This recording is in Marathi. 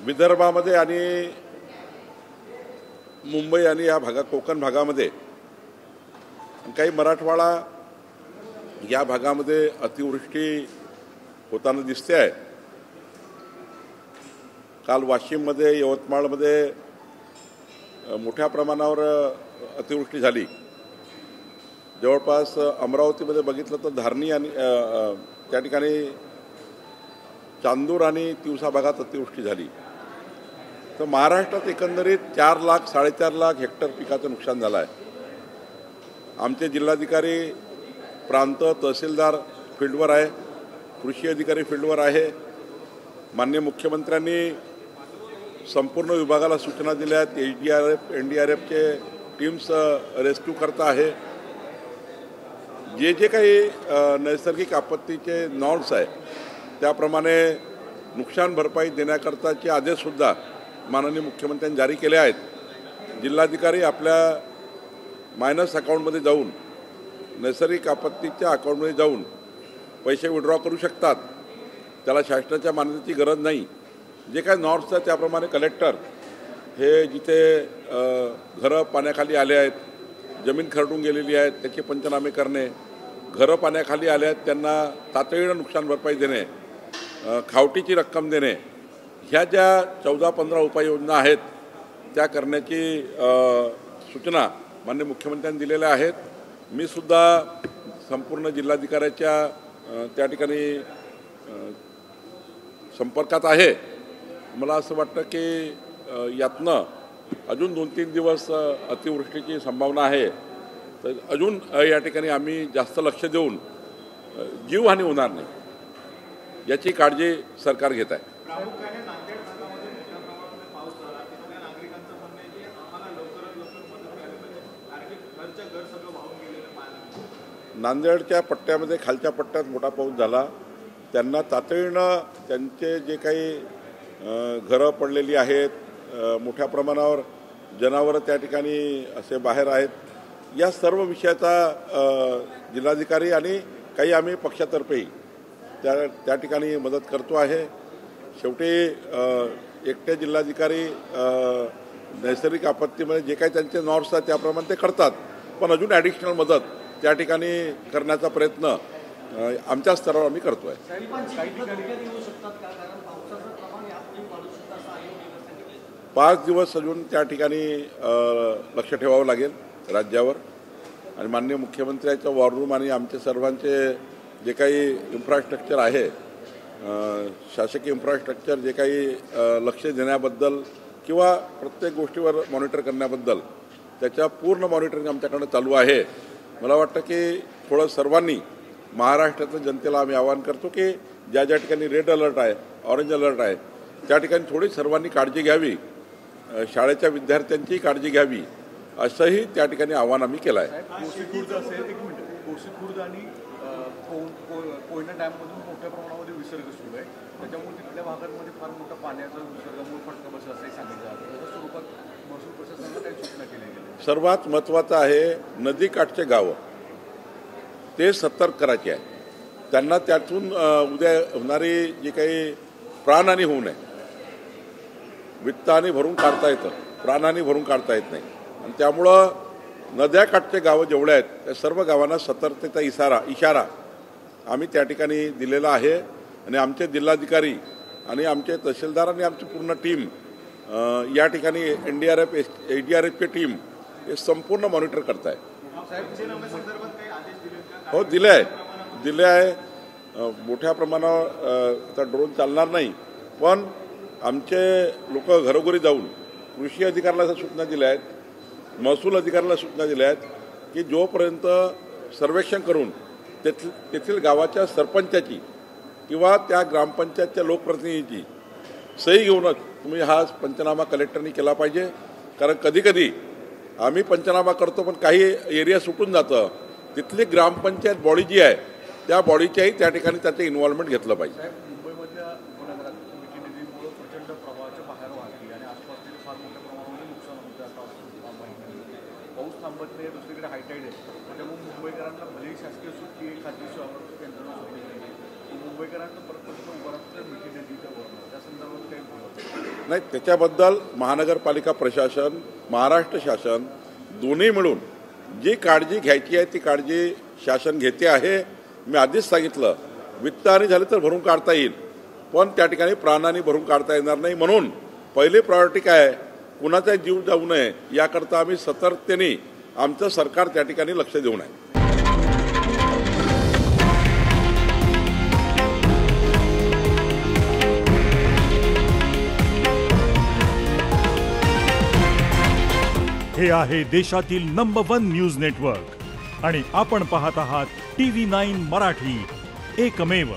विदर्भामध्ये आणि मुंबई आणि या कोकण भागामध्ये काही मराठवाडा या भागामध्ये अतिवृष्टी होताना दिसते आहे। काल वाशिममध्ये यवतमाळमध्ये मोठ्या प्रमाणावर अतिवृष्टी झाली। जवळपास अमरावतीमध्ये बघितलं तर धारणी आणि त्या ठिकाणी चांदूर आणि तिवसा भागात अतिवृष्टी झाली। तर महाराष्ट्रात एकंदरीत 4 लाख 4.5 लाख हेक्टर पिकाचं नुकसान झालं आहे। आमचे जिल्हाधिकारी प्रांत तहसीलदार फील्डवर आहे, कृषी अधिकारी फील्डवर आहे। माननीय मुख्यमंत्र्यांनी संपूर्ण विभागाला सूचना दिल्या आहेत। SDRF NDRFचे टीम्स रेस्क्यू करता आहे। जे काही नैसर्गिक आपत्तीचे नॉर्म्स आहे त्याप्रमाणे नुकसान भरपाई देण्याकरताचे आदेशसुद्धा माननीय मुख्यमंत्र्यांनी जारी केले आहेत। जिल्हाधिकारी आपल्या मायनस अकाउंटमध्ये जाऊन नैसर्गिक आपत्तीच्या अकाउंटमध्ये जाऊन पैसे विड्रॉ करू शकतात। त्याला शासनाच्या मान्यतेची गरज नाही। जे काही नॉर्म्स आहेत त्याप्रमाणे कलेक्टर हे जिथे घरं पाण्याखाली आले आहेत, जमीन खरडून गेलेली आहे त्याचे पंचनामे करणे, घरं पाण्याखाली आले आहेत त्यांना तातडीनं नुकसान भरपाई देणे, खावटीची रक्कम देणे, ह्या ज्या 14-15 उपाययोजना आहेत त्या करण्याची सूचना माननीय मुख्यमंत्र्यांनी दिलेल्या आहेत। मी सुद्धा संपूर्ण जिल्हाधिकाऱ्याच्या त्या ठिकाणी संपर्कात आहे। मला असं वाटतं की यातनं अजून 2-3 दिवस अतिवृष्टीची संभावना आहे। तर अजून या ठिकाणी आम्ही जास्त लक्ष देऊन जीवहानी होणार नाही याची काळजी सरकार घेत आहे। नांदेडच्या पट्ट्यामध्ये खालच्या पट्ट्यात मोठा पाऊस झाला। त्यांना तातडीनं त्यांचे जे काही घरं पडलेली आहेत, मोठ्या प्रमाणावर जनावरं त्या ठिकाणी असे बाहेर आहेत, या सर्व विषयाचा जिल्हाधिकारी आणि काही आम्ही पक्षातर्फेही त्या ठिकाणी मदत करतो आहे। शेवटी एकटे जिल्हाधिकारी नैसर्गिक आपत्तीमध्ये जे काही त्यांचे नॉर्म्स आहेत त्याप्रमाणे ते करतात, पण अजून ॲडिशनल मदत त्या ठिकाणी करण्याचा प्रयत्न आमच्या स्तरावर आम्ही करतो आहे। 5 दिवस अजून त्या ठिकाणी लक्ष ठेवावं लागेल राज्यावर। आणि माननीय मुख्यमंत्र्यांचं वॉर रूम आणि आमचे सर्वांचे जे काही इन्फ्रास्ट्रक्चर आहे, शासकीय इन्फ्रास्ट्रक्चर जे काही लक्ष देण्याबद्दल किंवा प्रत्येक गोष्टीवर मॉनिटर करण्याबद्दल त्याच्या पूर्ण मॉनिटरिंग आमच्याकडनं चालू आहे। मला वाटतं की थोडं सर्वांनी महाराष्ट्रातल्या जनतेला आम्ही आवाहन करतो की ज्या ज्या ठिकाणी रेड अलर्ट आहे, ऑरेंज अलर्ट आहे त्या ठिकाणी थोडी सर्वांनी काळजी घ्यावी, शाळेच्या विद्यार्थ्यांची काळजी घ्यावी असंही त्या ठिकाणी आवाहन आम्ही केलं आहे। कोसीखुर्द आणि कोयना डॅममधून मोठ्या प्रमाणामध्ये विसर्ग सुरू आहे, त्याच्यामुळे तिथल्या भागांमध्ये फार मोठा पाण्याचा विसर्गामुळे फटका बसला असंही सांगितलं जातं। त्याच्या स्वरूपात महसूल प्रशासनाने काही सूचना केल्या गेल्या। सर्वात महत्त्वाचं आहे नदीकाठचे गावं ते सतर्क करायचे आहे। त्यांना त्यातून उद्या होणारी जी काही प्राणहानी होऊ नये, वित्तहानी भरून काढता येतं, प्राणहानी भरून काढता येत नाही। आणि त्यामुळं नद्याकाठचे गावं जेवढे आहेत त्या सर्व गावांना सतर्कतेचा इशारा आम्ही त्या ठिकाणी दिलेला आहे। आणि आमचे जिल्हाधिकारी आणि आमचे तहसीलदार आणि आमची पूर्ण टीम या ठिकाणी NDRF SDRFची टीम हे संपूर्ण मॉनिटर करत आहे। हो, दिले आहे। मोठ्या प्रमाणावर आता ड्रोन चालणार नाही, पण आमचे लोक घरोघरी जाऊन कृषी अधिकाऱ्याला सूचना दिल्या आहेत, महसूल अधिकाऱ्याला सूचना दिल्या आहेत की जोपर्यंत सर्वेक्षण करून तेथील गावाच्या सरपंचाची किंवा त्या ग्रामपंचायतच्या लोकप्रतिनिधीची सही घेऊनच तुम्ही हा पंचनामा कलेक्टरनी केला पाहिजे। कारण कधीकधी आम्ही पंचनामा करतो पण काही एरिया सुटून जातं, तिथली ग्रामपंचायत बॉडी जी आहे त्या बॉडीच्याही त्या ठिकाणी त्याचं इन्व्हॉल्वमेंट घेतलं पाहिजे। मुंबईमधल्या नदीमुळे प्रचंड प्रवाहाच्या बाहेर वाहते आणि आसपास फार मोठ्या प्रमाणामध्ये नुकसान होतं। पाऊस थांबत नाही, दुसरीकडे हायटाईड आहे, त्यामुळे मुंबईकरांना भलेही शासकीय सुट्टी आहे, खाजगी यंत्रणा सुट्टी नाही, मुंबईकरांना परत उभं राहतं मिठी नदीच्या वर, त्या संदर्भात काही नाही, त्याच्याबद्दल महानगरपालिका प्रशासन, महाराष्ट्र शासन दोन्ही मिळून जी काळजी घ्यायची आहे ती काळजी शासन घेते आहे. मी आधीच सांगितलं, वित्तहानी झाली तर भरून काढता येईल, पण त्या ठिकाणी प्राणांनी भरून काढता येणार नाही. म्हणून पहिली प्रायोरिटी काय आहे, कुणाचा जीव जाऊ नये याकरता आम्ही सतर्कतेने आमचं सरकार त्या ठिकाणी लक्ष देऊन आहे. हे आहे देशातील नंबर 1 न्यूज नेटवर्क आणि आपण पाहत आहात TV9 मराठी, एकमेव.